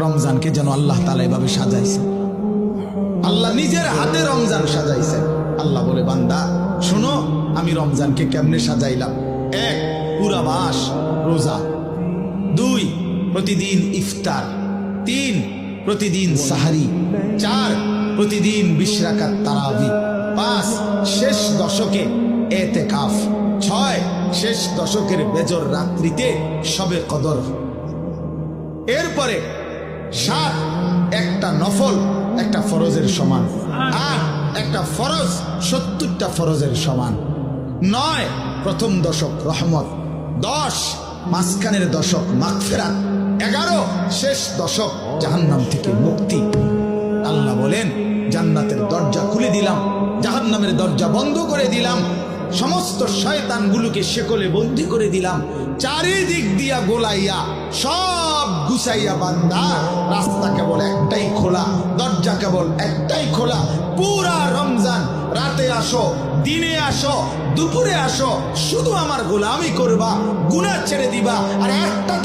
রমজানকে যেন আল্লাহ তাআলা এভাবে সাজাইছে। আল্লাহ নিজের হাতে রমজান সাজাইছেন। আল্লাহ বলে, বান্দা শোনো আমি রমজানকে কেমনে সাজাইলাম। 1, পুরা মাস রোজা। 2, প্রতিদিন ইফতার। 3, প্রতিদিন সাহারি। 4, প্রতিদিন 20 রাকাত তারাবি। 5, শেষ দশকে এতেকাফ। 6, শেষ দশকের বেজর রাত্রিতে শবে কদর। এরপরে 7, একটা নফল একটা ফরজের সমান। 8, একটা ফরজ 70টা ফরজের সমান। 9, প্রথম দশক রহমত। 10, মাঝখানের দশক মাগফিরাত। 11, শেষ দশক জাহান্নাম থেকে মুক্তি। আল্লাহ বলেন, জান্নাতের দরজা খুলে দিলাম, জাহান্নামের দরজা বন্ধ করে দিলাম, সমস্ত শয়তানগুলোকে শেকলে বন্দী করে দিলাম, চারিদিক দিয়া গোলাইয়া সব গুছাইয়া বান্দা রাস্তা কেবল একটাই খোলা, দরজা কেবল একটাই খোলা। পুরা রমজান রাতে আসো, দিনে আসো, দুপুরে আসো, শুধু আমার গোলামি করবা, গুনাহ ছেড়ে দিবা। আর একটা